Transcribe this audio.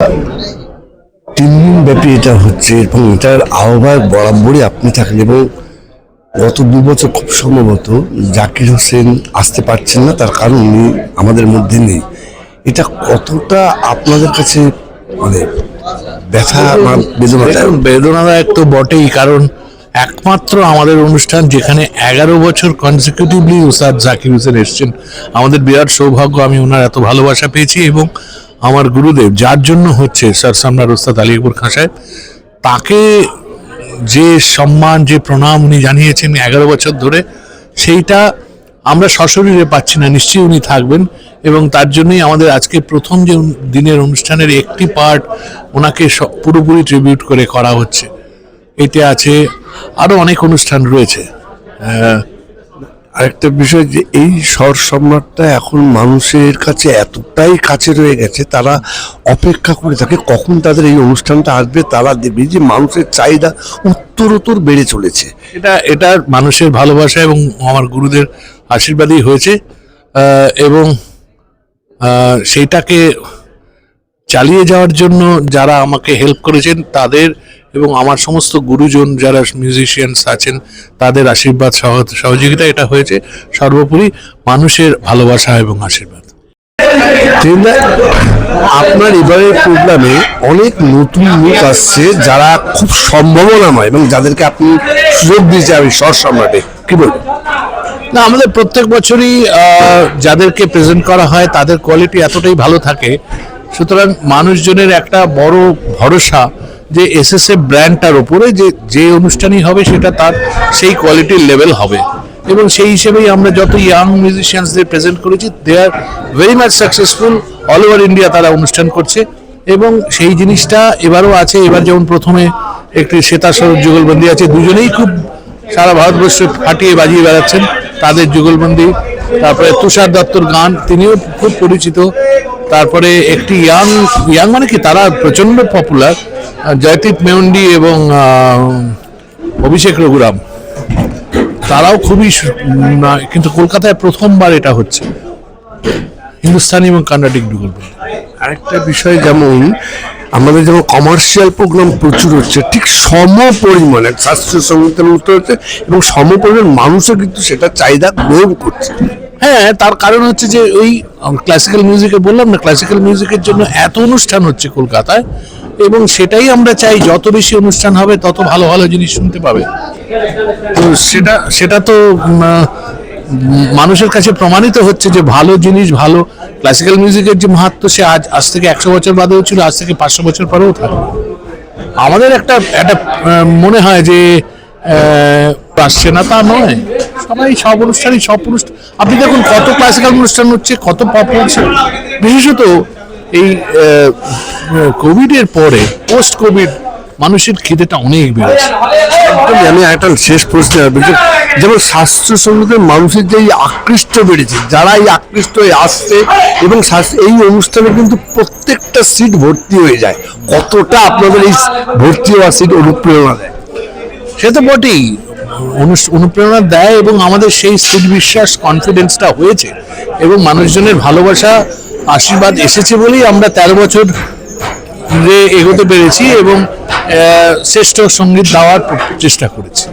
3 দিন ব্যাপী এটা হচ্ছে এবং এটার আহ্বায়ক বরাবরই আপনি থাকেন এবং গত 2 বছর খুব সম্ভবত জাকির হোসেন আসতে পারছেন না, তার কারণ উনি আমাদের মধ্যে নেই। এটা কতটা আপনাদের কাছে মানে ব্যথা বেদনাদায়ক তো বটেই, কারণ একমাত্র আমাদের অনুষ্ঠান যেখানে 11 বছর কনসিকিউটিভলি উস্তাদ জাকির হোসেন এসছেন। আমাদের বিরাট সৌভাগ্য, আমি ওনার এত ভালোবাসা পেয়েছি এবং আমার গুরুদেব যার জন্য হচ্ছে স্যার সামনার উস্তাদ আলী আকবর খান সাহেব, তাকে যে সম্মান যে প্রণাম উনি জানিয়েছেন 11 বছর ধরে, সেইটা আমরা সশরীরে পাচ্ছি না। নিশ্চয়ই উনি থাকবেন এবং তার জন্যই আমাদের আজকে প্রথম যে দিনের অনুষ্ঠানের একটি পার্ট ওনাকে পুরোপুরি ট্রিবিউট করে করা হচ্ছে। এটা আছে, আরো অনেক অনুষ্ঠান রয়েছে। আরেকটা বিষয় যে এই স্বর সম্রাটটা এখন মানুষের কাছে এতটাই কাছে রয়ে গেছে, তারা অপেক্ষা করে থাকে কখন তাদের এই অনুষ্ঠানটা আসবে। তারা দেবে যে মানুষের চাহিদা উত্তরোত্তর বেড়ে চলেছে। এটা মানুষের ভালোবাসা এবং আমার গুরুদের আশীর্বাদই হয়েছে এবং সেইটাকে চালিয়ে যাওয়ার জন্য যারা আমাকে হেল্প করেছেন তাদের এবং আমার সমস্ত গুরুজন যারা মিউজিশিয়ানস আছেন তাদের আশীর্বাদ সহযোগিতা এটা হয়েছে। সর্বোপরি মানুষের ভালোবাসা এবং আশীর্বাদ। আপনার এবারের প্রোগ্রামে অনেক নতুন লোক আসছে যারা খুব সম্ভাবনাময় এবং যাদেরকে আপনি সুযোগ দিয়েছে আমি স্বর সম্রাটে, কি বলবেন? না, আমাদের প্রত্যেক বছরই যাদেরকে প্রেজেন্ট করা হয় তাদের কোয়ালিটি এতটাই ভালো থাকে, সুতরাং মানুষজনের একটা বড় ভরসা যে এসএসএফ ব্র্যান্ডটার ওপরে যে অনুষ্ঠানই হবে সেটা তার সেই কোয়ালিটির লেভেল হবে এবং সেই হিসেবেই আমরা যত ইয়াং মিউজিশিয়ানসদের প্রেজেন্ট করেছি they are very much successful. All over India তারা অনুষ্ঠান করছে এবং সেই জিনিসটা এবারও আছে। এবার যেমন প্রথমে একটি শ্বেতা স্বরূপ যুগলবন্দি আছে, দুজনেই খুব সারা ভারতবর্ষে ফাটিয়ে বাজিয়ে বেড়াচ্ছেন তাদের যুগলবন্দি। তারপরে তুষার দত্তর গান, তিনিও খুব পরিচিত। তারপরে একটি ইয়াং মানে কি তারা প্রচন্ড পপুলার, জয়দীপ মেউন্ডি এবং অভিষেক রঘুরাম, তারাও খুবই, কিন্তু কলকাতায় প্রথমবার এটা হচ্ছে হিন্দুস্তানি এবং কর্ণাটিক যুগলবন্দি। আরেকটা বিষয়, যেমন আমাদের যেমন কমার্শিয়াল প্রোগ্রাম প্রচুর হচ্ছে, ঠিক সম পরিমাণে শাস্ত্রীয় সঙ্গীতের মতো হচ্ছে এবং সম পরিমাণ মানুষও কিন্তু সেটা চাহিদা গ্রহণ করছে। হ্যাঁ, তার কারণ হচ্ছে যে ওই ক্লাসিক্যাল মিউজিকে বললাম না, ক্লাসিক্যাল মিউজিকের জন্য এত অনুষ্ঠান হচ্ছে কলকাতায় এবং সেটাই আমরা চাই, যত বেশি অনুষ্ঠান হবে তত ভালো ভালো জিনিস শুনতে পাবে। তো সেটা তো মানুষের কাছে প্রমাণিত হচ্ছে যে ভালো জিনিস, ভালো ক্লাসিক্যাল মিউজিকের যে মাহাত্ম সে আজ থেকে 100 বছর বাদেও ছিল, আজ থেকে 500 বছর পরেও থাকবে। আমাদের একটা মনে হয় যে আসছে না, তা নয়। সবাই সব অনুষ্ঠানই আপনি দেখুন কত ক্লাসিক্যাল অনুষ্ঠান হচ্ছে, কত পপ হচ্ছে। বিশেষত এই কোভিডের পরে, পোস্ট কোভিড মানুষের খিদেটা অনেক বেড়েছে। আমি একটা শেষ প্রশ্ন, যেমন শাস্ত্রীয় সঙ্গীতের মানুষের যে আকৃষ্ট বেড়েছে, যারা এই আকৃষ্ট হয়ে আসছে এবং এই অনুষ্ঠানে কিন্তু প্রত্যেকটা সিট ভর্তি হয়ে যায়, কতটা আপনাদের এই ভর্তি হওয়া সিট অনুপ্রেরণা দেয়? সে তো বটেই, অনুপ্রেরণা দেয় এবং আমাদের সেই স্থির বিশ্বাস, কনফিডেন্সটা হয়েছে এবং মানুষজনের ভালোবাসা আশীর্বাদ এসেছে বলেই আমরা 13 বছর এগোতে পেরেছি এবং শ্রেষ্ঠ সঙ্গীত দেওয়ার চেষ্টা করেছি।